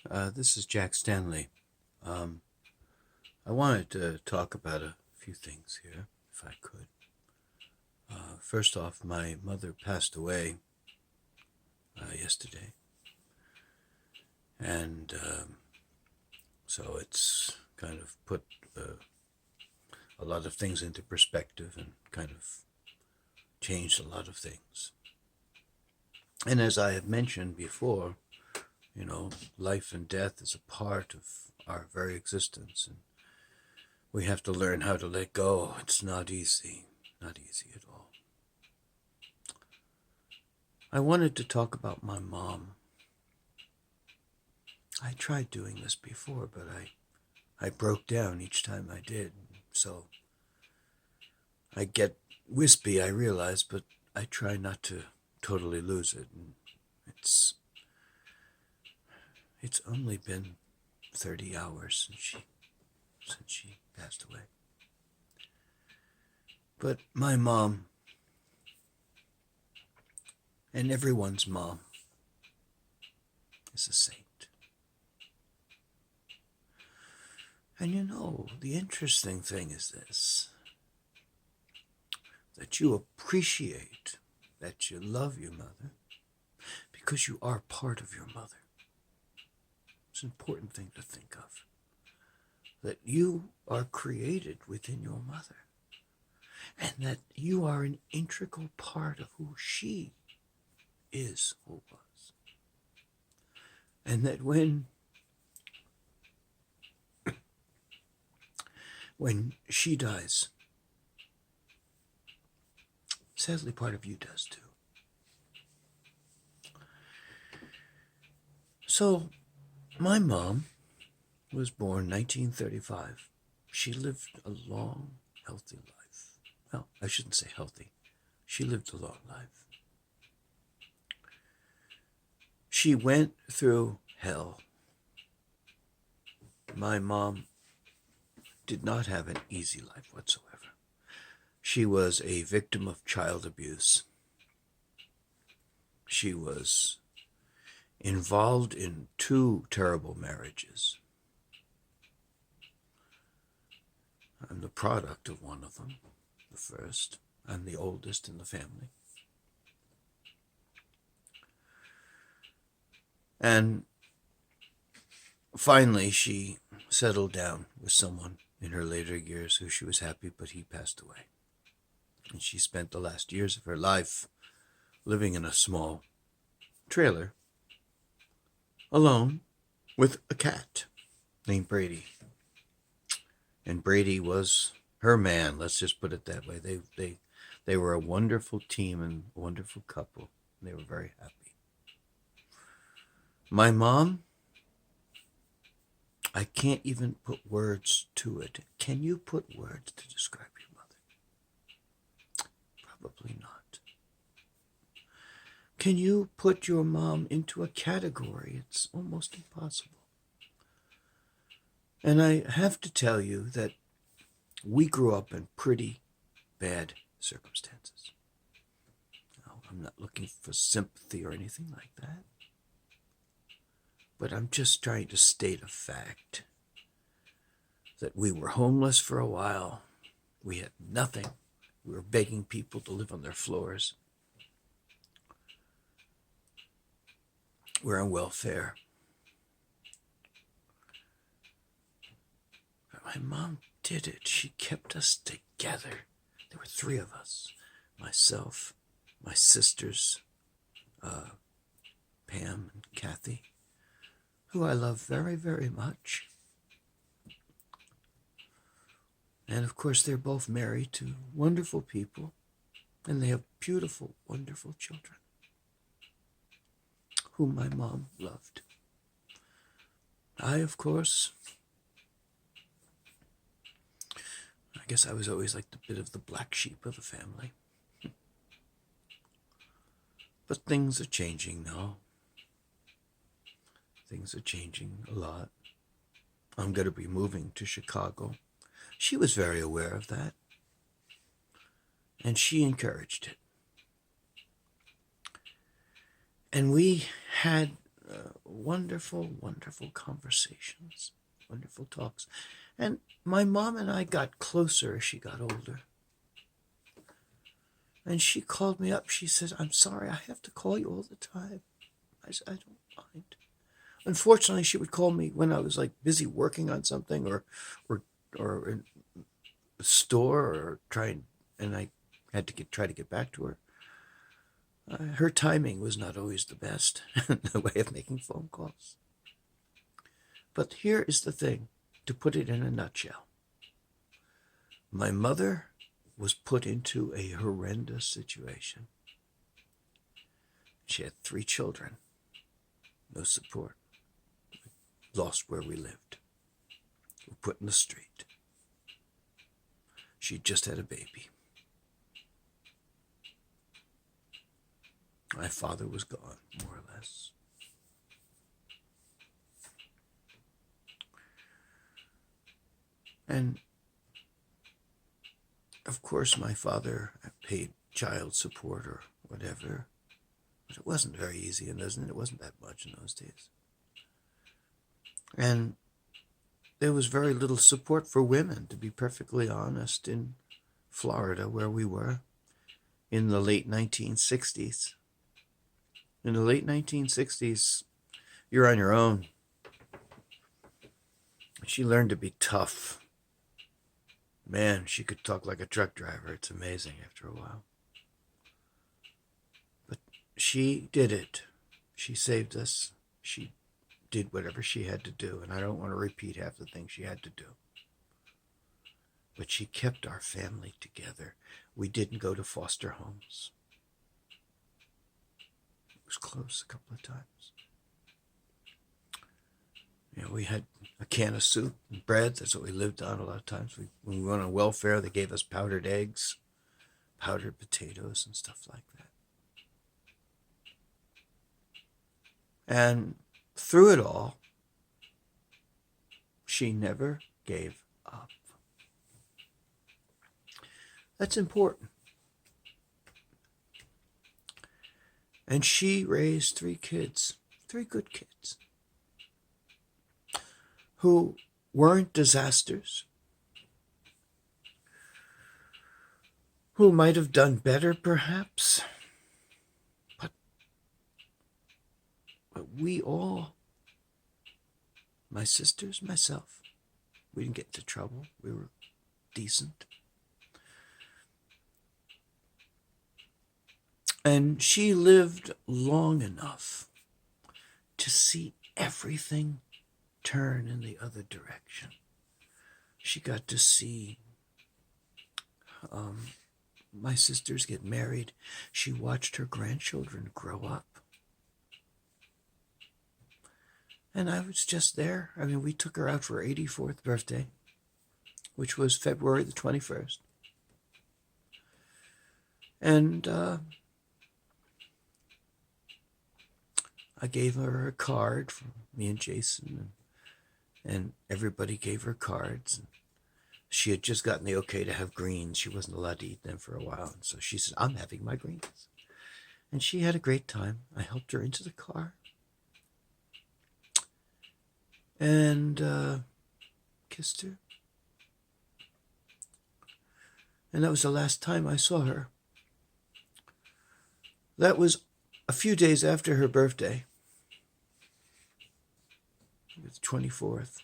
This is Jack Stanley. I wanted to talk about a few things here, if I could. First off, my mother passed away yesterday, and so it's kind of put a lot of things into perspective and kind of changed a lot of things. And as I have mentioned before, life and death is a part of our very existence, and we have to learn how to let go. It's not easy at all. I wanted to talk about my mom. I tried doing this before, but I broke down each time I did, so I get wispy, I realize, but I try not to totally lose it. And it's only been 30 hours since she passed away. But my mom, and everyone's mom, is a saint. And the interesting thing is this, that you appreciate, that you love your mother, because you are part of your mother. It's an important thing to think of, that you are created within your mother, and that you are an integral part of who she is or was. And that when she dies, sadly part of you does too. So, my mom was born 1935. She lived a long, healthy life. Well, I shouldn't say healthy. She lived a long life. She went through hell. My mom did not have an easy life whatsoever. She was a victim of child abuse. She was involved in 2 terrible marriages. I'm the product of one of them, the first. I'm the oldest in the family. And finally, she settled down with someone in her later years who she was happy, but he passed away. And she spent the last years of her life living in a small trailer, alone, with a cat named Brady. And Brady was her man, let's just put it that way. They were a wonderful team and a wonderful couple. They were very happy. My mom, I can't even put words to it. Can you put words to describe your mother? Probably not. Can you put your mom into a category? It's almost impossible. And I have to tell you that we grew up in pretty bad circumstances. Now, I'm not looking for sympathy or anything like that, but I'm just trying to state a fact that we were homeless for a while. We had nothing. We were begging people to live on their floors. We're on welfare. But my mom did it. She kept us together. There were 3 of us. Myself, my sisters, Pam and Kathy, who I love very, very much. And of course, they're both married to wonderful people, and they have beautiful, wonderful children, whom my mom loved. I, of course, I guess I was always like the bit of the black sheep of the family. But things are changing now. Things are changing a lot. I'm going to be moving to Chicago. She was very aware of that, and she encouraged it. And we had wonderful, wonderful conversations, wonderful talks. And my mom and I got closer as she got older. And she called me up. She said, "I'm sorry, I have to call you all the time." I said, "I don't mind." Unfortunately, she would call me when I was like busy working on something or in the store or trying, and I had to try to get back to her. Her timing was not always the best in the way of making phone calls. But here is the thing, to put it in a nutshell. My mother was put into a horrendous situation. She had 3 children, no support, lost where we lived, were put in the street. She just had a baby. My father was gone, more or less. And of course, my father paid child support or whatever, but it wasn't very easy, and it wasn't that much in those days. And there was very little support for women, to be perfectly honest, in Florida, where we were, in the late 1960s. In the late 1960s, you're on your own. She learned to be tough. Man, she could talk like a truck driver. It's amazing after a while. But she did it. She saved us. She did whatever she had to do, and I don't want to repeat half the things she had to do. But she kept our family together. We didn't go to foster homes. It was close a couple of times. You know, we had a can of soup and bread. That's what we lived on a lot of times. When we went on welfare, they gave us powdered eggs, powdered potatoes, and stuff like that. And through it all, she never gave up. That's important. And she raised 3 kids, 3 good kids, who weren't disasters, who might have done better perhaps, but we all, my sisters, myself, we didn't get into trouble. We were decent. And she lived long enough to see everything turn in the other direction. She got to see my sisters get married. She watched her grandchildren grow up. And I was just there. I mean, we took her out for her 84th birthday, which was February the 21st. And I gave her a card from me and Jason, and everybody gave her cards. And she had just gotten the okay to have greens. She wasn't allowed to eat them for a while. And so she said, "I'm having my greens." And she had a great time. I helped her into the car. And kissed her. And that was the last time I saw her. That was a few days after her birthday, the 24th.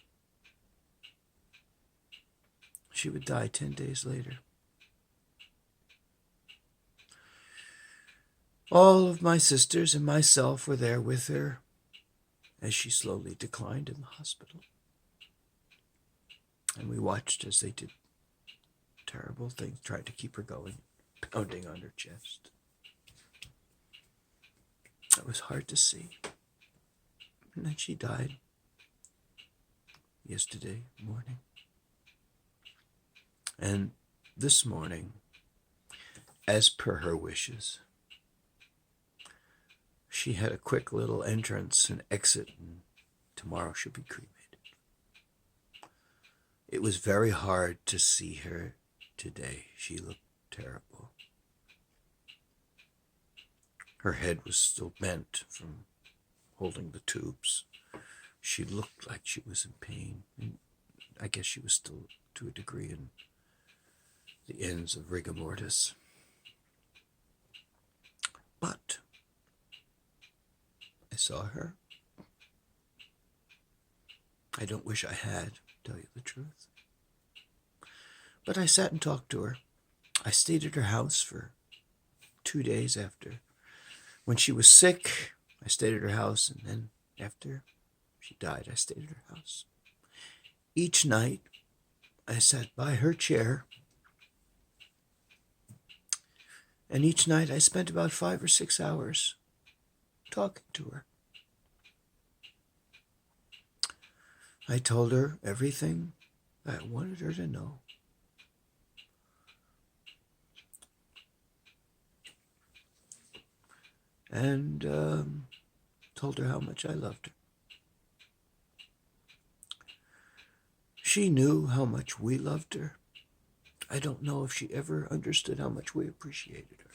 She would die 10 days later. All of my sisters and myself were there with her as she slowly declined in the hospital. And we watched as they did terrible things, tried to keep her going, pounding on her chest. It was hard to see. And then she died yesterday morning. And this morning, as per her wishes, she had a quick little entrance and exit, and tomorrow she'll be cremated. It was very hard to see her today. She looked terrible. Her head was still bent from holding the tubes. She looked like she was in pain. And I guess she was still, to a degree, in the ends of rigor mortis. But I saw her. I don't wish I had, to tell you the truth. But I sat and talked to her. I stayed at her house for 2 days after. When she was sick, I stayed at her house, and then after she died, I stayed at her house. Each night, I sat by her chair, and each night I spent about 5 or 6 hours talking to her. I told her everything I wanted her to know. And told her how much I loved her. She knew how much we loved her. I don't know if she ever understood how much we appreciated her.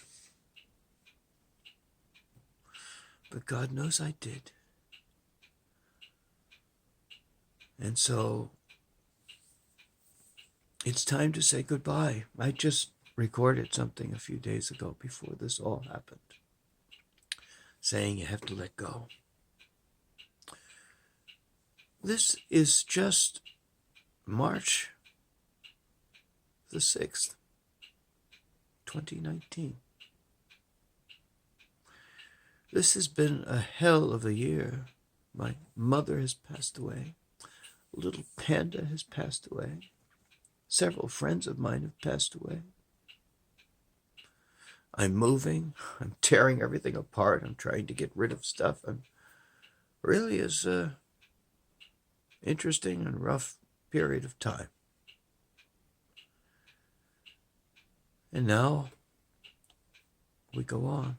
But God knows I did. And so it's time to say goodbye. I just recorded something a few days ago before this all happened, saying you have to let go. This is just March the 6th, 2019. This has been a hell of a year. My mother has passed away. Little Panda has passed away. Several friends of mine have passed away. I'm moving. I'm tearing everything apart. I'm trying to get rid of stuff. And really is a interesting and rough period of time. And now we go on.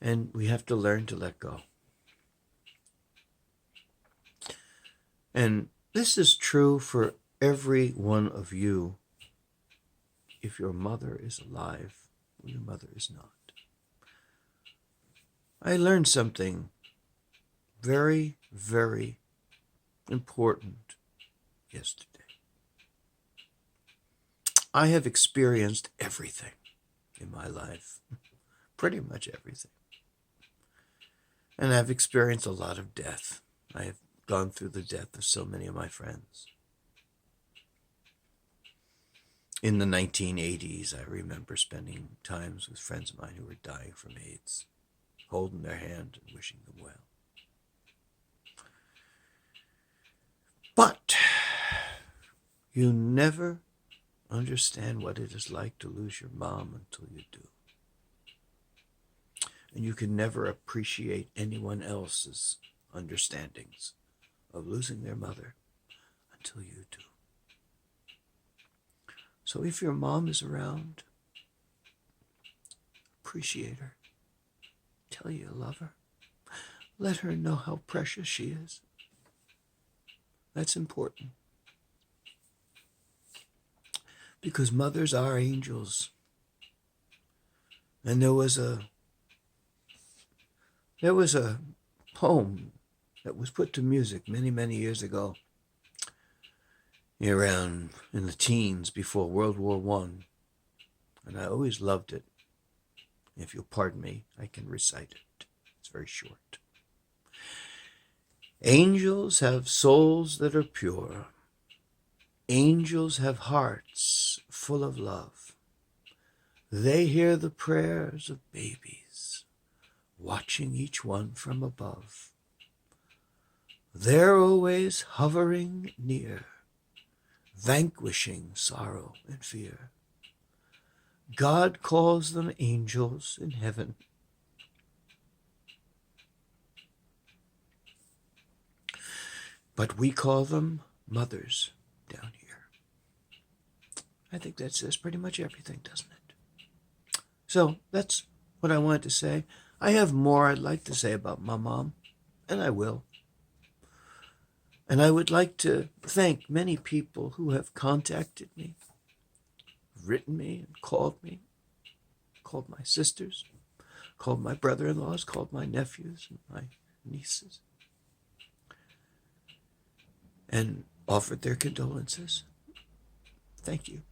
And we have to learn to let go. And this is true for every one of you if your mother is alive or your mother is not. I learned something very, very important yesterday. I have experienced everything in my life, pretty much everything. And I've experienced a lot of death. I have gone through the death of so many of my friends. In the 1980s, I remember spending times with friends of mine who were dying from AIDS, holding their hand and wishing them well. But you never understand what it is like to lose your mom until you do. And you can never appreciate anyone else's understandings of losing their mother until you do. So if your mom is around, appreciate her. Tell you love her. Let her know how precious she is. That's important. Because mothers are angels. And there was a poem that was put to music many, many years ago, around in the teens before World War I. And I always loved it. If you'll pardon me, I can recite it. It's very short. Angels have souls that are pure. Angels have hearts full of love. They hear the prayers of babies, watching each one from above. They're always hovering near, vanquishing sorrow and fear. God calls them angels in heaven. But we call them mothers down here. I think that says pretty much everything, doesn't it? So that's what I wanted to say. I have more I'd like to say about my mom, and I will. And I would like to thank many people who have contacted me, written me, and called my sisters, called my brother-in-laws, called my nephews and my nieces, and offered their condolences. Thank you.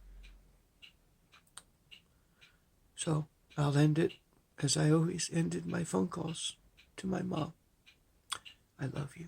So I'll end it as I always ended my phone calls to my mom. I love you.